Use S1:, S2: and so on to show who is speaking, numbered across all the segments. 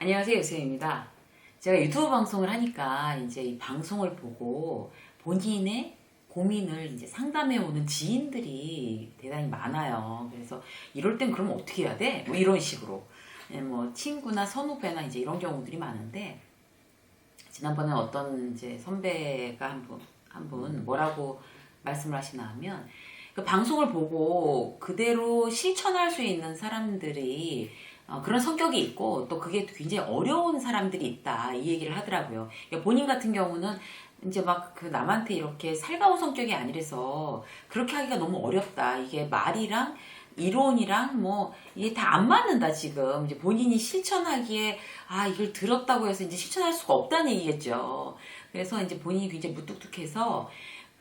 S1: 안녕하세요, 요셉입니다. 제가 유튜브 방송을 하니까 이제 이 방송을 보고 본인의 고민을 이제 상담해 오는 지인들이 대단히 많아요. 그래서 이럴 땐 그럼 어떻게 해야 돼? 뭐 이런 식으로. 뭐 친구나 선후배나 이제 이런 경우들이 많은데 지난번에 어떤 이제 선배가 한 분 뭐라고 말씀을 하시나 하면 그 방송을 보고 그대로 실천할 수 있는 사람들이 그런 성격이 있고 또 그게 굉장히 어려운 사람들이 있다 이 얘기를 하더라고요. 그러니까 본인 같은 경우는 이제 막 그 남한테 이렇게 살가운 성격이 아니라서 그렇게 하기가 너무 어렵다. 이게 말이랑 이론이랑 뭐 이게 다 안 맞는다 지금 이제 본인이 실천하기에 이걸 들었다고 해서 이제 실천할 수가 없다는 얘기겠죠. 그래서 이제 본인이 굉장히 무뚝뚝해서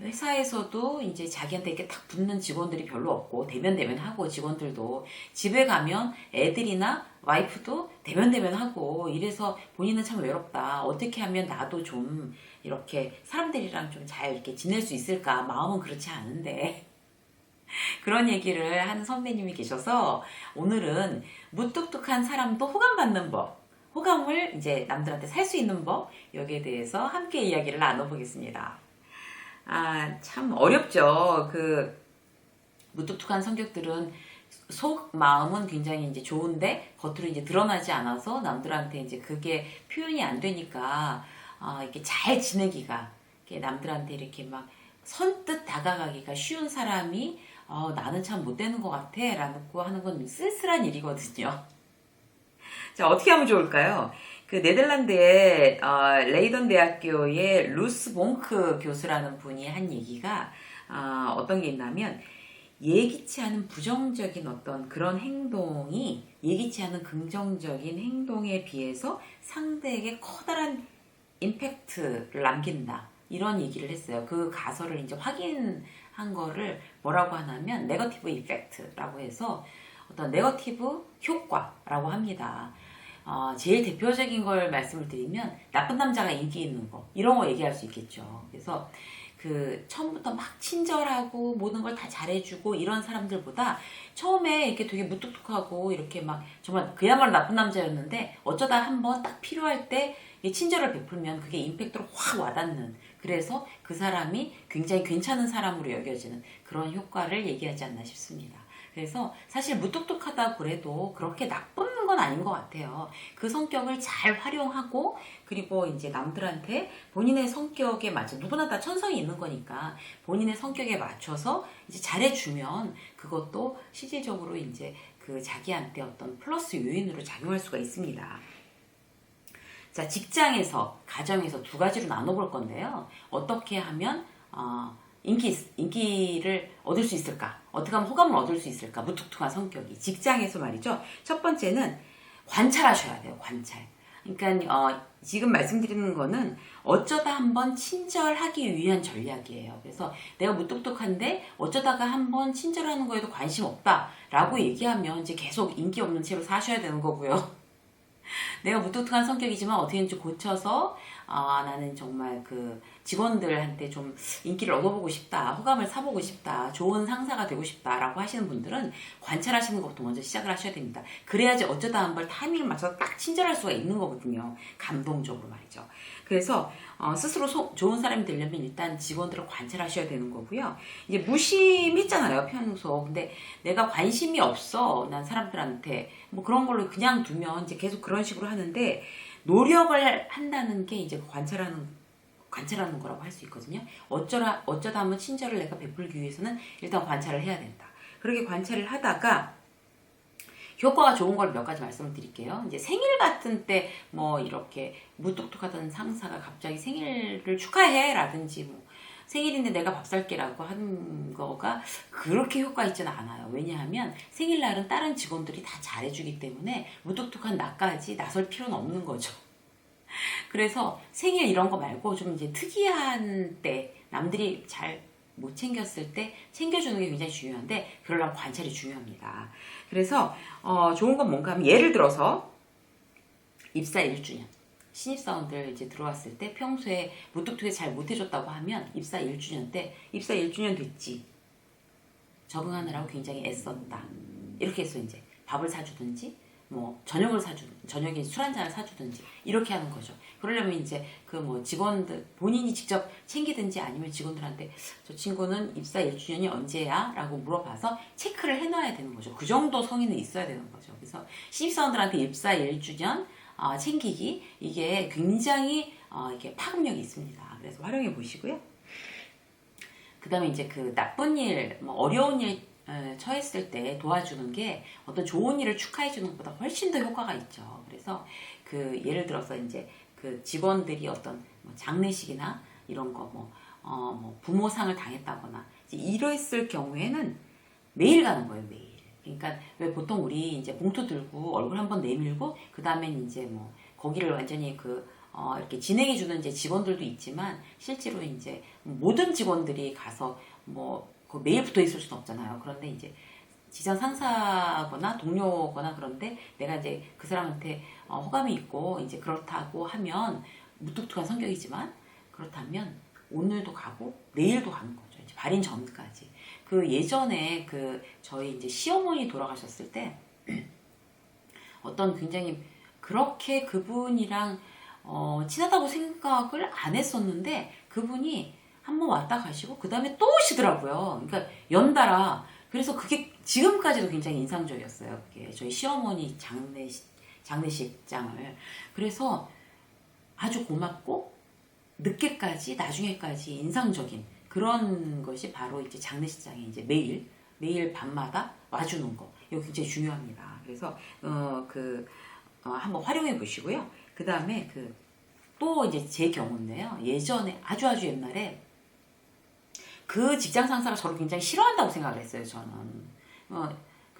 S1: 회사에서도 이제 자기한테 이렇게 탁 붙는 직원들이 별로 없고 대면대면하고 직원들도 집에 가면 애들이나 와이프도 대면대면하고 이래서 본인은 참 외롭다. 어떻게 하면 나도 좀 이렇게 사람들이랑 좀 잘 이렇게 지낼 수 있을까? 마음은 그렇지 않은데 그런 얘기를 하는 선배님이 계셔서 오늘은 무뚝뚝한 사람도 호감받는 법, 호감을 이제 남들한테 살 수 있는 법 여기에 대해서 함께 이야기를 나눠보겠습니다. 참 어렵죠. 그 무뚝뚝한 성격들은 속 마음은 굉장히 이제 좋은데 겉으로 이제 드러나지 않아서 남들한테 이제 그게 표현이 안 되니까 이렇게 잘 지내기가 이렇게 남들한테 이렇게 막 선뜻 다가가기가 쉬운 사람이 나는 참 못 되는 것 같아 라고 하는 건 쓸쓸한 일이거든요. 자, 어떻게 하면 좋을까요? 그 네덜란드의 레이던 대학교의 루스 봉크 교수라는 분이 한 얘기가 어떤 게 있냐면 예기치 않은 부정적인 어떤 그런 행동이 예기치 않은 긍정적인 행동에 비해서 상대에게 커다란 임팩트를 남긴다. 이런 얘기를 했어요. 그 가설을 이제 확인한 거를 뭐라고 하냐면 네거티브 이펙트라고 해서 어떤 네거티브 효과라고 합니다. 제일 대표적인 걸 말씀을 드리면 나쁜 남자가 인기 있는 거 이런 거 얘기할 수 있겠죠. 그래서 그 처음부터 막 친절하고 모든 걸 다 잘해주고 이런 사람들보다 처음에 이렇게 되게 무뚝뚝하고 이렇게 막 정말 그야말로 나쁜 남자였는데 어쩌다 한번 딱 필요할 때 친절을 베풀면 그게 임팩트로 확 와닿는 그래서 그 사람이 굉장히 괜찮은 사람으로 여겨지는 그런 효과를 얘기하지 않나 싶습니다. 그래서 사실 무뚝뚝하다고 그래도 그렇게 나쁜 건 아닌 것 같아요. 그 성격을 잘 활용하고 그리고 이제 남들한테 본인의 성격에 맞춰 누구나 다 천성이 있는 거니까 본인의 성격에 맞춰서 이제 잘해주면 그것도 실질적으로 이제 그 자기한테 어떤 플러스 요인으로 작용할 수가 있습니다. 자, 직장에서, 가정에서 두 가지로 나눠볼 건데요. 어떻게 하면 인기를 얻을 수 있을까? 어떻게 하면 호감을 얻을 수 있을까? 무뚝뚝한 성격이. 직장에서 말이죠. 첫 번째는 관찰하셔야 돼요. 관찰. 그러니까 지금 말씀드리는 거는 어쩌다 한번 친절하기 위한 전략이에요. 그래서 내가 무뚝뚝한데 어쩌다가 한번 친절하는 거에도 관심 없다라고 얘기하면 이제 계속 인기 없는 채로 사셔야 되는 거고요. 내가 무뚝뚝한 성격이지만 어떻게든지 고쳐서 나는 정말 그 직원들한테 좀 인기를 얻어보고 싶다, 호감을 사보고 싶다, 좋은 상사가 되고 싶다라고 하시는 분들은 관찰하시는 것부터 먼저 시작을 하셔야 됩니다. 그래야지 어쩌다 한번 타이밍을 맞춰서 딱 친절할 수가 있는 거거든요. 감동적으로 말이죠. 그래서 스스로 좋은 사람이 되려면 일단 직원들을 관찰하셔야 되는 거고요. 이제 무심했잖아요, 평소. 근데 내가 관심이 없어, 난 사람들한테. 뭐 그런 걸로 그냥 두면 이제 계속 그런 식으로 하는데 노력을 한다는 게 이제 관찰하는 거라고 할 수 있거든요. 어쩌다 하면 친절을 내가 베풀기 위해서는 일단 관찰을 해야 된다. 그렇게 관찰을 하다가 효과가 좋은 걸 몇 가지 말씀을 드릴게요. 이제 생일 같은 때 뭐 이렇게 무뚝뚝하던 상사가 갑자기 생일을 축하해 라든지 뭐 생일인데 내가 밥 살게라고 하는 거가 그렇게 효과 있지는 않아요. 왜냐하면 생일날은 다른 직원들이 다 잘해주기 때문에 무뚝뚝한 나까지 나설 필요는 없는 거죠. 그래서 생일 이런 거 말고 좀 이제 특이한 때 남들이 잘 못 챙겼을 때 챙겨주는 게 굉장히 중요한데 그러려면 관찰이 중요합니다. 그래서 좋은 건 뭔가 하면 예를 들어서 입사 1주년 신입사원들 이제 들어왔을 때 평소에 무뚝뚝해서 잘 못해줬다고 하면 입사 1주년 때 입사 1주년 됐지 적응하느라고 굉장히 애썼다 이렇게 해서 이제 밥을 사주든지 뭐 저녁에 술 한잔을 사주든지 이렇게 하는 거죠. 그러려면 이제 그 뭐 직원들 본인이 직접 챙기든지 아니면 직원들한테 저 친구는 입사 1주년이 언제야? 라고 물어봐서 체크를 해놔야 되는 거죠. 그 정도 성의는 있어야 되는 거죠. 그래서 신입사원들한테 입사 1주년 챙기기 이게 굉장히 이게 파급력이 있습니다. 그래서 활용해 보시고요. 그 다음에 이제 그 나쁜 일, 뭐 어려운 일 처했을 때 도와주는 게 어떤 좋은 일을 축하해 주는 것보다 훨씬 더 효과가 있죠. 그래서 그 예를 들어서 이제 그 직원들이 어떤 뭐 장례식이나 이런 거 뭐 부모상을 당했다거나 이랬을 경우에는 매일 가는 거예요, 매일. 그러니까 왜 보통 우리 이제 봉투 들고 얼굴 한번 내밀고 그 다음엔 이제 뭐 거기를 완전히 이렇게 진행해주는 이제 직원들도 있지만 실제로 이제 모든 직원들이 가서 그 매일 붙어 있을 수는 없잖아요. 그런데 이제 직장 상사거나 동료거나 그런데 내가 이제 그 사람한테 호감이 있고 이제 그렇다고 하면 무뚝뚝한 성격이지만 그렇다면 오늘도 가고 내일도 가는 거죠. 이제 발인 전까지. 그 예전에 저희 이제 시어머니 돌아가셨을 때 어떤 굉장히 그렇게 그분이랑 친하다고 생각을 안 했었는데 그분이 한번 왔다 가시고 그 다음에 또 오시더라고요. 그러니까 연달아. 그래서 그게 지금까지도 굉장히 인상적이었어요. 그게 저희 시어머니 장례식장을. 그래서 아주 고맙고 늦게까지 나중에까지 인상적인 그런 것이 바로 이제 장례식장에 이제 매일 밤마다 와주는 거. 이거 굉장히 중요합니다. 그래서 한번 활용해 보시고요. 그 다음에 또 이제 제 경우인데요. 예전에 아주 옛날에 그 직장 상사가 저를 굉장히 싫어한다고 생각을 했어요. 저는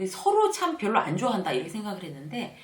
S1: 서로 참 별로 안 좋아한다 이렇게 생각을 했는데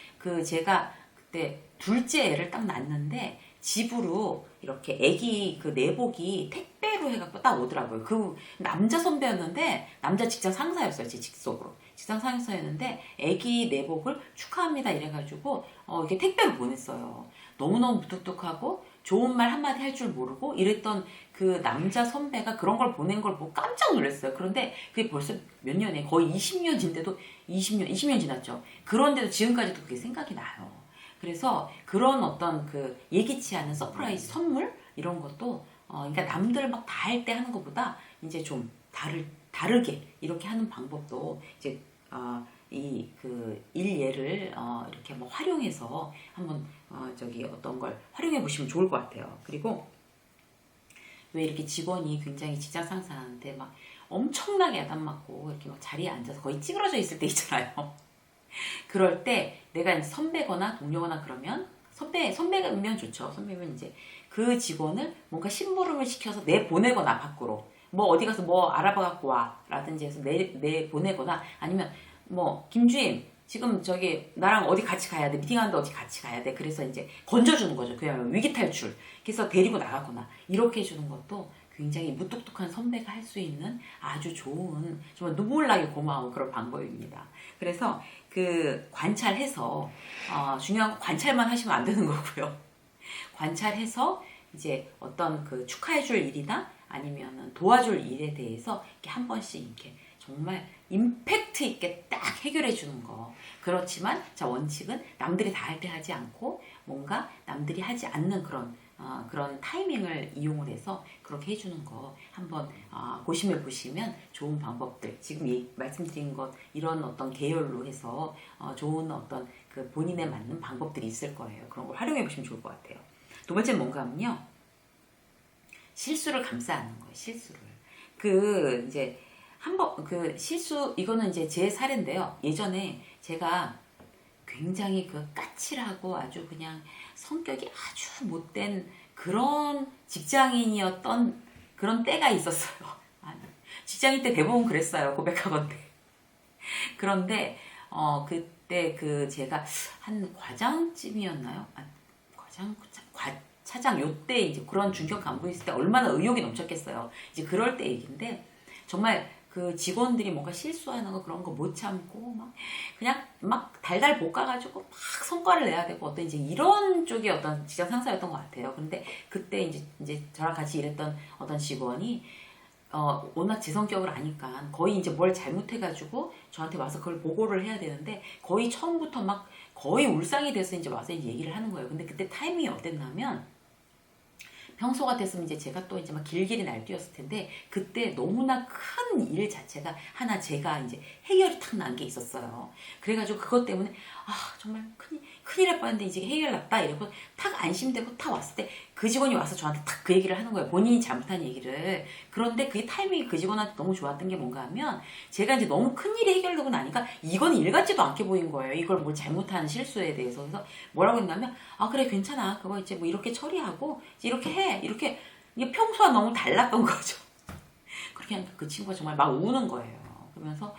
S1: 제가 그때 둘째 애를 딱 낳았는데 집으로 이렇게 애기 내복이 택배로 해갖고 딱 오더라고요. 그 남자 선배였는데 남자 직장 상사였어요. 제 직속으로 직장 상사였는데 애기 내복을 축하합니다 이래가지고 이렇게 택배로 보냈어요. 너무너무 무뚝뚝하고 좋은 말 한마디 할 줄 모르고 이랬던 그 남자 선배가 그런 걸 보낸 걸 보고 깜짝 놀랐어요. 그런데 그게 벌써 몇 년에 거의 20년인데도 20년 지났죠. 그런데도 지금까지도 그게 생각이 나요. 그래서 그런 어떤 예기치 않은 서프라이즈 선물 이런 것도 그러니까 남들 막 다 할 때 하는 것보다 이제 좀 다르게 이렇게 하는 방법도 이제 일예를 이렇게 뭐 활용해서 한번 어떤 걸 활용해 보시면 좋을 것 같아요. 그리고 왜 이렇게 직원이 굉장히 직장 상사한테 막 엄청나게 야단맞고 이렇게 막 자리에 앉아서 거의 찌그러져 있을 때 있잖아요. 그럴 때 내가 이제 선배거나 동료거나 그러면 선배면 좋죠. 선배면 이제 그 직원을 뭔가 심부름을 시켜서 보내거나 밖으로 뭐 어디 가서 뭐 알아봐 갖고 와 라든지 해서 보내거나 아니면 뭐 김주임 지금 나랑 어디 같이 가야 돼 미팅하는데 어디 같이 가야 돼 그래서 이제 건져주는 거죠. 그야말로 위기 탈출 그래서 데리고 나가거나 이렇게 해주는 것도 굉장히 무뚝뚝한 선배가 할 수 있는 아주 좋은 정말 눈물 나게 고마운 그런 방법입니다. 그래서 관찰해서 중요한 건 관찰만 하시면 안 되는 거고요. 관찰해서 이제 어떤 축하해줄 일이나 아니면 도와줄 일에 대해서 이렇게 한 번씩 이렇게 정말 임팩트 있게 딱 해결해 주는 거. 그렇지만 원칙은 남들이 다 할 때 하지 않고 뭔가 남들이 하지 않는 그런 타이밍을 이용을 해서 그렇게 해주는 거 한번 고심해 보시면 좋은 방법들 지금 말씀드린 것 이런 어떤 계열로 해서 좋은 어떤 본인에 맞는 방법들이 있을 거예요. 그런 걸 활용해 보시면 좋을 것 같아요. 두 번째는 뭔가 하면요. 실수를 감싸는 거예요. 실수를. 이제 실수 이거는 이제 제 사례인데요. 예전에 제가 굉장히 까칠하고 아주 그냥 성격이 아주 못된 그런 직장인이었던 그런 때가 있었어요. 직장인 때 대부분 그랬어요. 고백하건대. 그런데 그때 제가 한 과장쯤이었나요? 차장 요때 이제 그런 중견 간부 있을 때 얼마나 의욕이 넘쳤겠어요. 이제 그럴 때 얘기인데 정말 직원들이 뭔가 실수하는 거 그런 거 못 참고 그냥 달달 볶아가지고 막 성과를 내야 되고 어떤 이제 이런 쪽의 어떤 직장 상사였던 것 같아요. 근데 그때 이제 저랑 같이 일했던 어떤 직원이 워낙 제 성격을 아니까 거의 이제 뭘 잘못해가지고 저한테 와서 그걸 보고를 해야 되는데 거의 처음부터 막 거의 울상이 돼서 이제 와서 얘기를 하는 거예요. 근데 그때 타이밍이 어땠냐면 평소 같았으면 이제 제가 또 이제 막 길길이 날뛰었을 텐데 그때 너무나 큰 일 자체가 하나 제가 이제 해결이 탁 난 게 있었어요. 그래가지고 그것 때문에 정말 큰일 날 뻔했는데 이제 해결 났다 이러고 탁 안심되고 탁 왔을 때 그 직원이 와서 저한테 탁 그 얘기를 하는 거예요. 본인이 잘못한 얘기를. 그런데 그 타이밍이 그 직원한테 너무 좋았던 게 뭔가 하면 제가 이제 너무 큰일이 해결되고 나니까 이건 일 같지도 않게 보인 거예요. 이걸 뭘 잘못한 실수에 대해서. 그래서 뭐라고 했냐면 그래 괜찮아. 그거 이제 뭐 이렇게 처리하고 이렇게 해. 이렇게 이게 평소와 너무 달랐던 거죠. 그렇게 하니까 그 친구가 정말 막 우는 거예요. 그러면서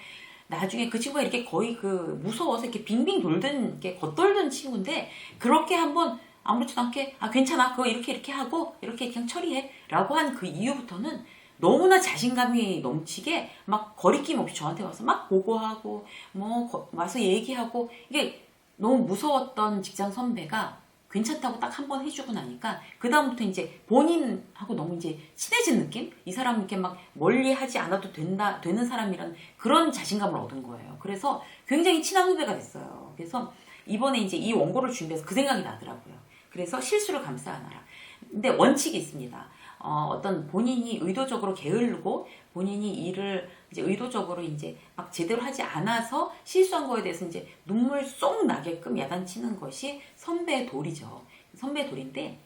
S1: 나중에 그 친구가 이렇게 거의 그 무서워서 이렇게 빙빙 돌던, 이렇게 겉돌던 친구인데 그렇게 한번 아무렇지도 않게 괜찮아. 그거 이렇게 하고 이렇게 그냥 처리해. 라고 한 그 이후부터는 너무나 자신감이 넘치게 막 거리낌 없이 저한테 와서 막 보고하고 뭐 와서 얘기하고 이게 너무 무서웠던 직장 선배가 괜찮다고 딱 한 번 해주고 나니까 그다음부터 이제 본인하고 너무 이제 친해진 느낌? 이 사람 이렇게 막 멀리 하지 않아도 되는 사람이란 그런 자신감을 얻은 거예요. 그래서 굉장히 친한 후배가 됐어요. 그래서 이번에 이제 이 원고를 준비해서 그 생각이 나더라고요. 그래서 실수를 감싸 안아라. 근데 원칙이 있습니다. 어떤 본인이 의도적으로 게으르고 본인이 일을 이제 의도적으로 이제 막 제대로 하지 않아서 실수한 거에 대해서 이제 눈물 쏙 나게끔 야단치는 것이 선배의 도리죠. 선배의 도리인데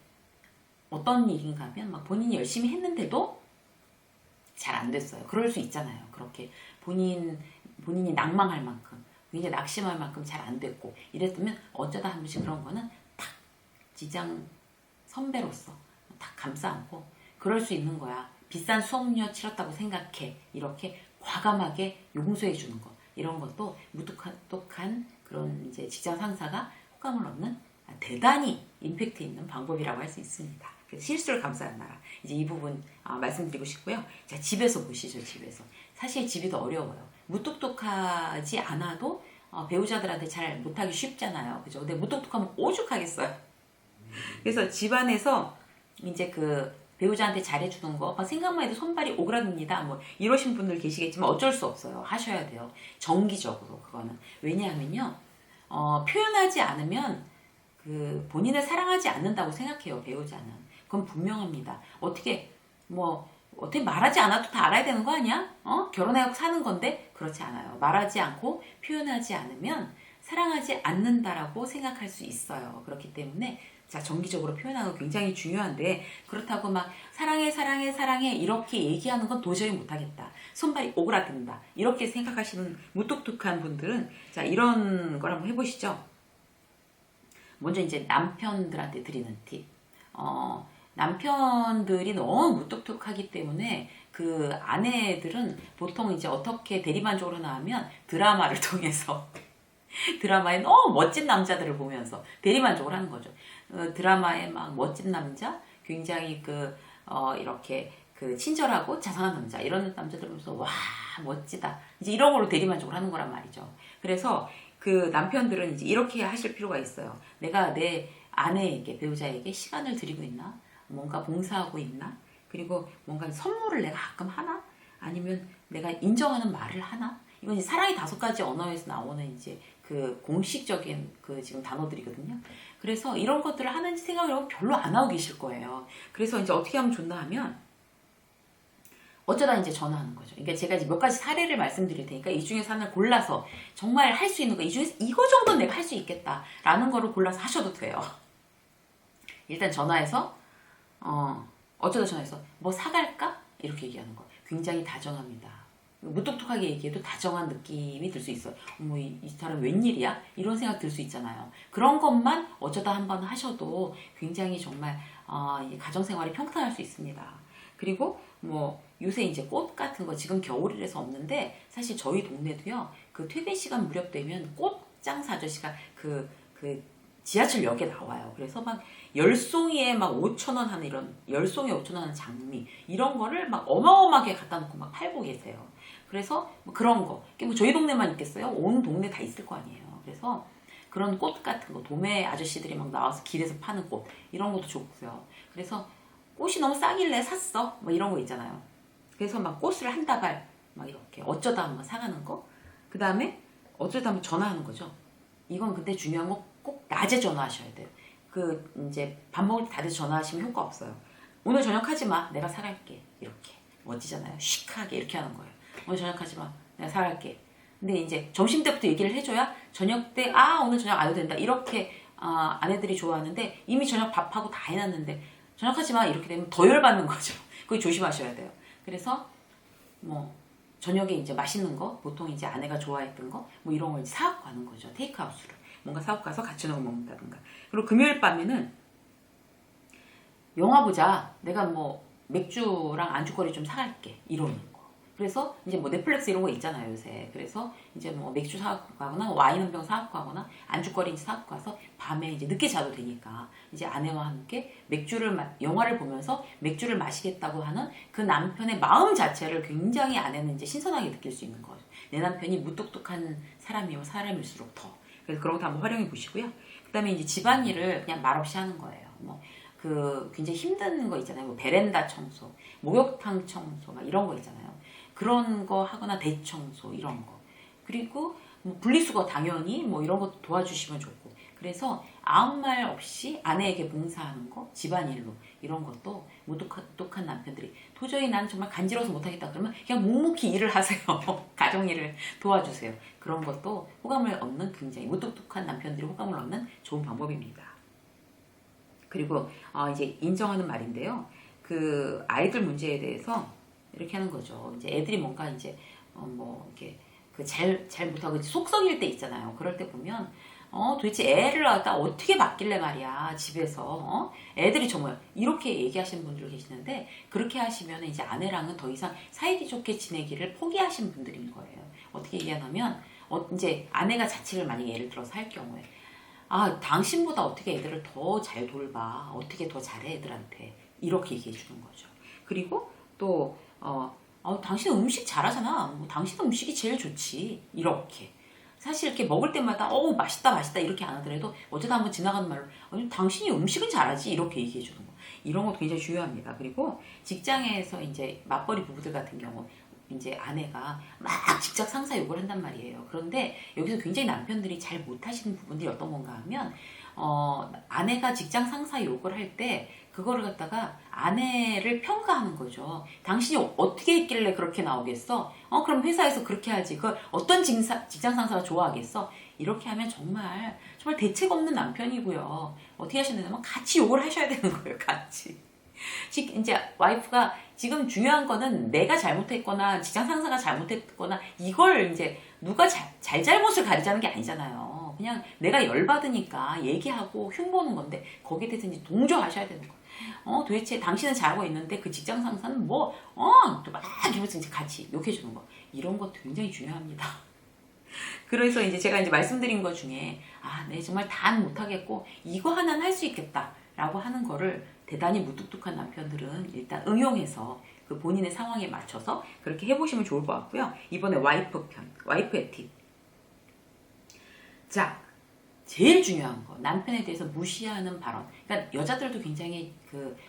S1: 어떤 일인가 하면 막 본인이 열심히 했는데도 잘 안 됐어요. 그럴 수 있잖아요. 그렇게 본인이 낭망할 만큼 굉장히 낙심할 만큼 잘 안 됐고 이랬으면 어쩌다 한 번씩 그런 거는 탁 직장 선배로서 탁 감싸 안고 그럴 수 있는 거야. 비싼 수업료 치렀다고 생각해. 이렇게 과감하게 용서해 주는 것. 이런 것도 무뚝뚝한 그런 이제 직장 상사가 호감을 얻는 대단히 임팩트 있는 방법이라고 할 수 있습니다. 그래서 실수를 감싸나라. 이제 이 부분 말씀드리고 싶고요. 자, 집에서 보시죠. 집에서. 사실 집이 더 어려워요. 무뚝뚝하지 않아도 배우자들한테 잘 못하기 쉽잖아요. 그죠? 근데 무뚝뚝하면 오죽하겠어요. 그래서 집안에서 이제 그 배우자한테 잘해주는 거 생각만 해도 손발이 오그라듭니다. 뭐 이러신 분들 계시겠지만 어쩔 수 없어요. 하셔야 돼요. 정기적으로 그거는. 왜냐하면요. 표현하지 않으면 그 본인을 사랑하지 않는다고 생각해요. 배우자는. 그건 분명합니다. 어떻게 말하지 않아도 다 알아야 되는 거 아니야? 결혼해서 사는 건데 그렇지 않아요. 말하지 않고 표현하지 않으면 사랑하지 않는다라고 생각할 수 있어요. 그렇기 때문에 자, 정기적으로 표현하는 거 굉장히 중요한데 그렇다고 막 사랑해 사랑해 사랑해 이렇게 얘기하는 건 도저히 못하겠다. 손발이 오그라든다. 이렇게 생각하시는 무뚝뚝한 분들은 자, 이런 걸 한번 해보시죠. 먼저 이제 남편들한테 드리는 팁. 남편들이 너무 무뚝뚝하기 때문에 그 아내들은 보통 이제 어떻게 대리만족으로 나오면 드라마를 통해서 드라마에 너무 멋진 남자들을 보면서 대리만족을 하는 거죠. 드라마에 막 멋진 남자, 굉장히 이렇게 친절하고 자상한 남자, 이런 남자들 보면서 와, 멋지다. 이제 이런 걸로 대리만족을 하는 거란 말이죠. 그래서 그 남편들은 이제 이렇게 하실 필요가 있어요. 내가 내 아내에게, 배우자에게 시간을 드리고 있나? 뭔가 봉사하고 있나? 그리고 뭔가 선물을 내가 가끔 하나? 아니면 내가 인정하는 말을 하나? 이건 이제 사랑의 5가지 언어에서 나오는 이제 그 공식적인 그 지금 단어들이거든요. 그래서 이런 것들을 하는지 생각을 하고 별로 안 하고 계실 거예요. 그래서 이제 어떻게 하면 좋나 하면 어쩌다 이제 전화하는 거죠. 그러니까 제가 이제 몇 가지 사례를 말씀드릴 테니까 이 중에서 하나를 골라서 정말 할 수 있는 거, 이 중에서 이거 정도는 내가 할 수 있겠다라는 거를 골라서 하셔도 돼요. 일단 전화해서 어쩌다 전화해서 뭐 사갈까? 이렇게 얘기하는 거. 굉장히 다정합니다. 무뚝뚝하게 얘기해도 다정한 느낌이 들 수 있어요. 어머, 이 사람 웬일이야? 이런 생각 들 수 있잖아요. 그런 것만 어쩌다 한번 하셔도 굉장히 정말 가정생활이 평탄할 수 있습니다. 그리고 뭐 요새 이제 꽃 같은 거 지금 겨울이라서 없는데 사실 저희 동네도요. 그 퇴근 시간 무렵 되면 꽃장사 아저씨가 그 지하철역에 나와요. 그래서 막 10송이에 막 5,000원 하는 이런 10송이에 5,000원 하는 장미 이런 거를 막 어마어마하게 갖다 놓고 막 팔고 계세요. 그래서 뭐 그런 거. 뭐 저희 동네만 있겠어요? 온 동네 다 있을 거 아니에요. 그래서 그런 꽃 같은 거, 도매 아저씨들이 막 나와서 길에서 파는 꽃 이런 것도 좋고요. 그래서 꽃이 너무 싸길래 샀어. 뭐 이런 거 있잖아요. 그래서 막 꽃을 한 다발 막 이렇게 어쩌다 한번 사가는 거. 그 다음에 어쩌다 한번 전화하는 거죠. 이건 근데 중요한 건 꼭 낮에 전화하셔야 돼요. 그 이제 밥 먹을 때 다들 전화하시면 효과 없어요. 오늘 저녁 하지 마. 내가 사갈게. 이렇게 멋지잖아요. 시크하게 이렇게 하는 거예요. 오늘 저녁 하지 마. 내가 사갈게. 근데 이제 점심 때부터 얘기를 해줘야 저녁 때 오늘 저녁 안 해도 된다. 이렇게 아내들이 좋아하는데 이미 저녁 밥하고 다 해놨는데 저녁 하지 마. 이렇게 되면 더 열받는 거죠. 그거 조심하셔야 돼요. 그래서 뭐 저녁에 이제 맛있는 거 보통 이제 아내가 좋아했던 거 뭐 이런 걸 이제 사갖고 가는 거죠. 테이크아웃으로 뭔가 사갖고 가서 같이 넣어 먹는다든가. 그리고 금요일 밤에는 영화 보자. 내가 뭐 맥주랑 안주거리 좀 사갈게. 이러는 거. 그래서 이제 뭐 넷플릭스 이런 거 있잖아요 요새. 그래서 이제 뭐 맥주 사갖고 가거나 와인 한 병 사갖고 가거나 안주거리 사갖고 가서 밤에 이제 늦게 자도 되니까 이제 아내와 함께 영화를 보면서 맥주를 마시겠다고 하는 그 남편의 마음 자체를 굉장히 아내는 이제 신선하게 느낄 수 있는 거죠. 내 남편이 무뚝뚝한 사람일수록 더. 그래서 그런 것도 한번 활용해 보시고요. 그 다음에 이제 집안일을 그냥 말없이 하는 거예요. 뭐 굉장히 힘든 거 있잖아요. 뭐 베란다 청소, 목욕탕 청소, 막 이런 거 있잖아요. 그런 거 하거나 대청소 이런 거. 그리고 뭐 분리수거 당연히 뭐 이런 것도 도와주시면 좋고. 그래서 아무 말 없이 아내에게 봉사하는 거, 집안일로 이런 것도 무뚝뚝한 남편들이 도저히 난 정말 간지러워서 못하겠다 그러면 그냥 묵묵히 일을 하세요. 가정일을 도와주세요. 그런 것도 호감을 얻는 굉장히 무뚝뚝한 남편들이 호감을 얻는 좋은 방법입니다. 그리고 이제 인정하는 말인데요. 그 아이들 문제에 대해서 이렇게 하는 거죠. 이제 애들이 뭔가 이제 뭐 이렇게 잘 못하고 속 썩일 때 있잖아요. 그럴 때 보면 도대체 애를 갖다 어떻게 맡길래 말이야 집에서 애들이 정말 이렇게 얘기하시는 분들 계시는데 그렇게 하시면 이제 아내랑은 더 이상 사이기 좋게 지내기를 포기하신 분들인 거예요. 어떻게 얘기하냐면 이제 아내가 자취를 만약에 예를 들어서 할 경우에 당신보다 어떻게 애들을 더 잘 돌봐 어떻게 더 잘해 애들한테 이렇게 얘기해 주는 거죠. 그리고 또 당신 음식 잘하잖아. 뭐, 당신 음식이 제일 좋지. 이렇게. 사실 이렇게 먹을 때마다 맛있다 맛있다 이렇게 안 하더라도 어쩌다 한번 지나가는 말로 당신이 음식은 잘하지 이렇게 얘기해 주는 거. 이런 것도 굉장히 중요합니다. 그리고 직장에서 이제 맞벌이 부부들 같은 경우 이제 아내가 막 직접 상사 욕을 한단 말이에요. 그런데 여기서 굉장히 남편들이 잘 못하시는 부분들이 어떤 건가 하면 아내가 직장 상사 욕을 할 때 그거를 갖다가 아내를 평가하는 거죠. 당신이 어떻게 했길래 그렇게 나오겠어? 그럼 회사에서 그렇게 하지. 그걸 어떤 직장 상사가 좋아하겠어? 이렇게 하면 정말 대책 없는 남편이고요. 어떻게 하셔야 되냐면 같이 욕을 하셔야 되는 거예요. 같이. 이제 와이프가 지금 중요한 거는 내가 잘못했거나 직장 상사가 잘못했거나 이걸 이제 누가 잘못을 가리자는 게 아니잖아요. 그냥 내가 열받으니까 얘기하고 흉보는 건데 거기에 대해서 이제 동조하셔야 되는 거예요. 도대체 당신은 잘하고 있는데 그 직장 상사는 막 이러면서 이제 같이 욕해주는 거. 이런 것도 굉장히 중요합니다. 그래서 이제 제가 이제 말씀드린 것 중에 네, 정말 다는 못하겠고 이거 하나는 할 수 있겠다 라고 하는 거를 대단히 무뚝뚝한 남편들은 일단 응용해서 그 본인의 상황에 맞춰서 그렇게 해보시면 좋을 것 같고요. 이번에 와이프의 팁. 자, 제일 중요한 거 남편에 대해서 무시하는 발언. 그러니까 여자들도 굉장히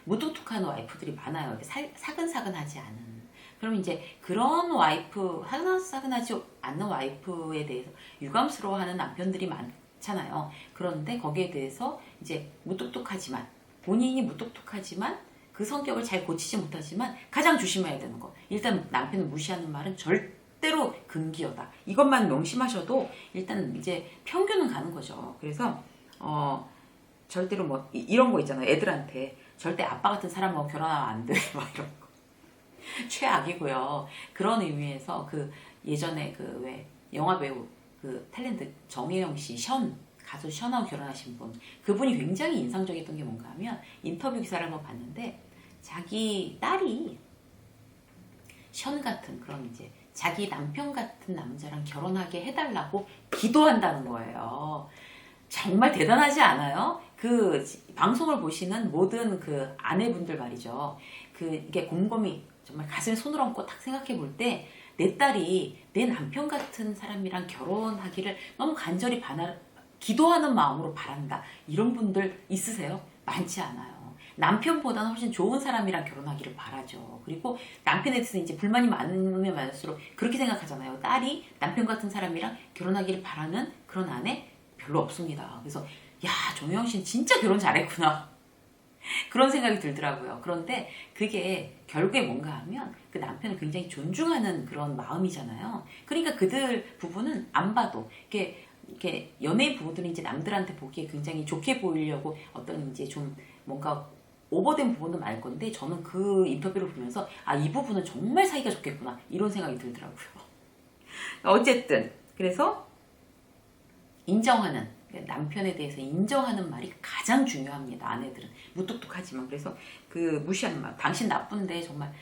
S1: 무뚝뚝한 와이프들이 많아요. 사근사근하지 않은. 그럼 이제 그런 와이프, 사근사근하지 않는 와이프에 대해서 유감스러워하는 남편들이 많잖아요. 그런데 거기에 대해서 이제 무뚝뚝하지만 본인이 무뚝뚝하지만 그 성격을 잘 고치지 못하지만 가장 조심해야 되는 거. 일단 남편을 무시하는 말은 절대로 금기어다. 이것만 명심하셔도 일단 이제 평균은 가는 거죠. 그래서 절대로 뭐 이런 거 있잖아요. 애들한테 절대 아빠 같은 사람하고 결혼하면 안 돼. 막 이런 거. 최악이고요. 그런 의미에서 예전에 왜 영화배우 탤런트 정혜영 씨 가수 션하고 결혼하신 분, 그분이 굉장히 인상적이었던 게 뭔가 하면 인터뷰 기사를 한번 봤는데 자기 딸이 션 같은 그런 이제 자기 남편 같은 남자랑 결혼하게 해달라고 기도한다는 거예요. 정말 대단하지 않아요? 방송을 보시는 모든 아내분들 말이죠. 이게 곰곰이 정말 가슴에 손을 얹고 딱 생각해 볼 때 내 딸이 내 남편 같은 사람이랑 결혼하기를 너무 간절히 기도하는 마음으로 바란다. 이런 분들 있으세요? 많지 않아요. 남편보다는 훨씬 좋은 사람이랑 결혼하기를 바라죠. 그리고 남편에 대해서 이제 불만이 많으면 많을수록 그렇게 생각하잖아요. 딸이 남편 같은 사람이랑 결혼하기를 바라는 그런 아내 별로 없습니다. 그래서 야, 정영 씨는 진짜 결혼 잘했구나. 그런 생각이 들더라고요. 그런데 그게 결국에 뭔가 하면 그 남편을 굉장히 존중하는 그런 마음이잖아요. 그러니까 그들 부부는 안 봐도 이렇게 연예인 부부들은 이제 남들한테 보기에 굉장히 좋게 보이려고 어떤 이제 좀 뭔가 오버된 부분도 많을 건데 저는 그 인터뷰를 보면서 아, 이 부분은 정말 사이가 좋겠구나 이런 생각이 들더라고요. 어쨌든 그래서 인정하는 남편에 대해서 인정하는 말이 가장 중요합니다. 아내들은 무뚝뚝하지만 그래서 그 무시하는 말 당신 나쁜데 정말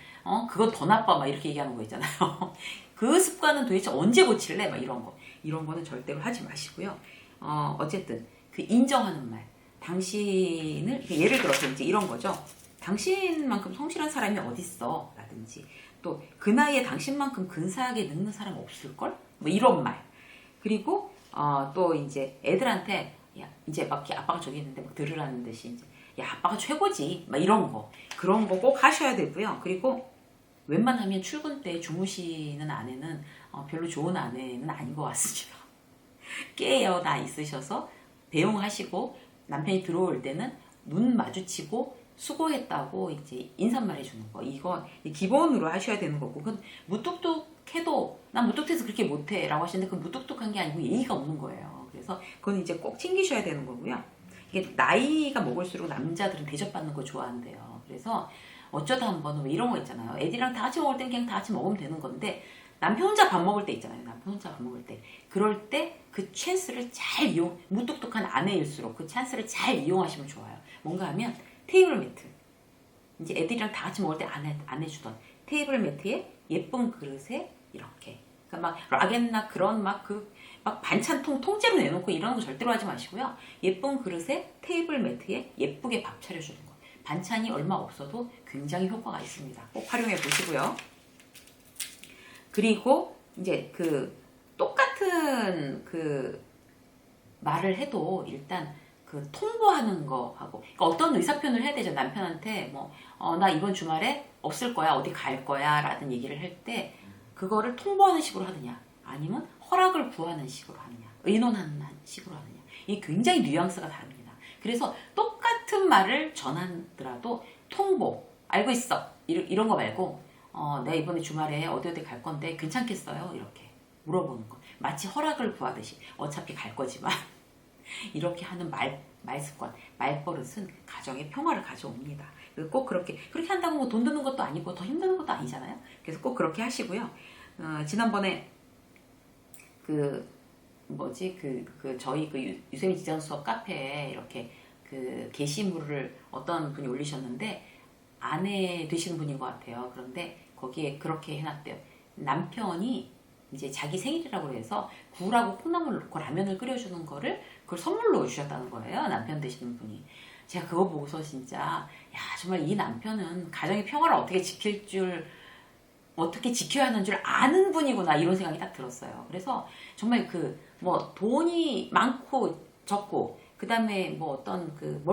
S1: 그건 더 나빠 막 이렇게 얘기하는 거 있잖아요. 그 습관은 도대체 언제 고칠래? 막 이런 거는 절대로 하지 마시고요. 어쨌든 그 인정하는 말 당신을 예를 들어서 이제 이런 거죠. 당신만큼 성실한 사람이 어딨어? 라든지 또 그 나이에 당신만큼 근사하게 늙는 사람 없을걸? 뭐 이런 말. 그리고 또 이제 애들한테 야 이제 막 아빠가 저기 있는데 막 들으라는 듯이 이제 야 아빠가 최고지 막 이런 거 그런 거 꼭 하셔야 되고요. 그리고 웬만하면 출근 때 주무시는 아내는 별로 좋은 아내는 아닌 것 같습니다. 깨어 다 있으셔서 배웅하시고 남편이 들어올 때는 눈 마주치고 수고했다고 이제 인사말 해주는 거 이거 기본으로 하셔야 되는 거고 그건 무뚝뚝해도 난 무뚝뚝해서 그렇게 못해 라고 하시는데 그건 무뚝뚝한 게 아니고 예의가 없는 거예요. 그래서 그건 이제 꼭 챙기셔야 되는 거고요. 이게 나이가 먹을수록 남자들은 대접받는 거 좋아한대요. 그래서 어쩌다 한 번은 왜 이런 거 있잖아요. 애들이랑 다 같이 먹을 땐 그냥 다 같이 먹으면 되는 건데 남편 혼자 밥 먹을 때 있잖아요. 남편 혼자 밥 먹을 때 그럴 때 그 찬스를 잘 무뚝뚝한 아내일수록 그 찬스를 잘 이용하시면 좋아요. 뭔가 하면 테이블 매트 이제 애들이랑 다 같이 먹을 때 안 해주던 테이블 매트에 예쁜 그릇에 이렇게 그러니까 막 락앤락 그런 막 반찬통 통째로 내놓고 이런 거 절대로 하지 마시고요. 예쁜 그릇에 테이블 매트에 예쁘게 밥 차려주는 거 반찬이 얼마 없어도 굉장히 효과가 있습니다. 꼭 활용해 보시고요. 그리고 이제 그 똑같은 그 말을 해도 일단 그 통보하는 거 하고 그러니까 어떤 의사표현을 해야 되죠. 남편한테 나 이번 주말에 없을 거야 어디 갈 거야 라는 얘기를 할 때 그거를 통보하는 식으로 하느냐 아니면 허락을 구하는 식으로 하느냐 의논하는 식으로 하느냐 이게 굉장히 뉘앙스가 다릅니다. 그래서 똑같은 말을 전하더라도 통보 알고 있어 이런 거 말고 내가 이번에 주말에 어디 갈 건데 괜찮겠어요? 이렇게 물어보는 거 마치 허락을 구하듯이 어차피 갈 거지만 이렇게 하는 말습관, 말버릇은 가정의 평화를 가져옵니다. 꼭 그렇게 한다고 뭐 돈 드는 것도 아니고 더 힘드는 것도 아니잖아요. 그래서 꼭 그렇게 하시고요. 지난번에 저희 유세민 지정 수업 카페에 이렇게 그 게시물을 어떤 분이 올리셨는데 아내 되시는 분인 것 같아요. 그런데 거기에 그렇게 해놨대요. 남편이 이제 자기 생일이라고 해서 굴하고 콩나물 넣고 라면을 끓여주는 거를 그걸 선물로 주셨다는 거예요. 남편 되시는 분이. 제가 그거 보고서 진짜 야 정말 이 남편은 가정의 평화를 어떻게 지켜야 하는 줄 아는 분이구나 이런 생각이 딱 들었어요. 그래서 정말 돈이 많고 적고 그 다음에 어떤 큰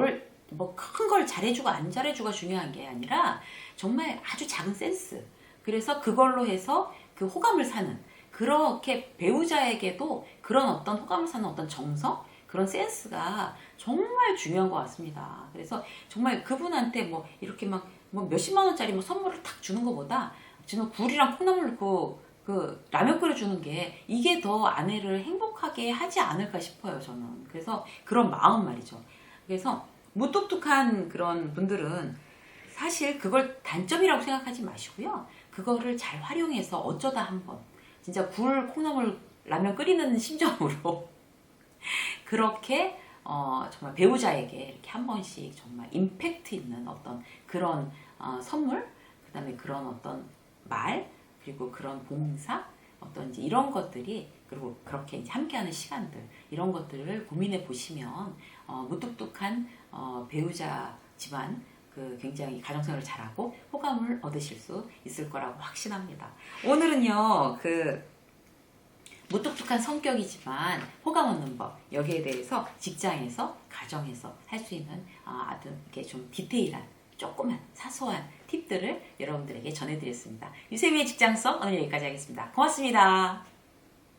S1: 걸 잘해주고 안 잘해주고 중요한 게 아니라 정말 아주 작은 센스. 그래서 그걸로 해서 그 호감을 사는 그렇게 배우자에게도 그런 어떤 호감을 사는 어떤 정성 그런 센스가 정말 중요한 것 같습니다. 그래서 정말 그분한테 이렇게 몇십만 원짜리 선물을 탁 주는 것보다 지금 굴이랑 콩나물 넣고 그 라면 끓여주는 게 이게 더 아내를 행복하게 하지 않을까 싶어요. 저는. 그래서 그런 마음 말이죠. 그래서 무뚝뚝한 그런 분들은 사실 그걸 단점이라고 생각하지 마시고요. 그거를 잘 활용해서 어쩌다 한번 진짜 굴, 콩나물, 라면 끓이는 심정으로 그렇게 정말 배우자에게 이렇게 한 번씩 정말 임팩트 있는 어떤 그런 선물, 그 다음에 그런 어떤 말, 그리고 그런 봉사, 어떤 이제 이런 것들이 그리고 그렇게 이제 함께하는 시간들 이런 것들을 고민해 보시면 무뚝뚝한 배우자지만 굉장히 가정생활을 잘하고 호감을 얻으실 수 있을 거라고 확신합니다. 오늘은요 무뚝뚝한 성격이지만 호감 얻는 법, 여기에 대해서 직장에서, 가정에서 할 수 있는 아주 이렇게 좀 디테일한, 조그만, 사소한 팁들을 여러분들에게 전해드렸습니다. 유세미의 직장성 오늘 여기까지 하겠습니다. 고맙습니다.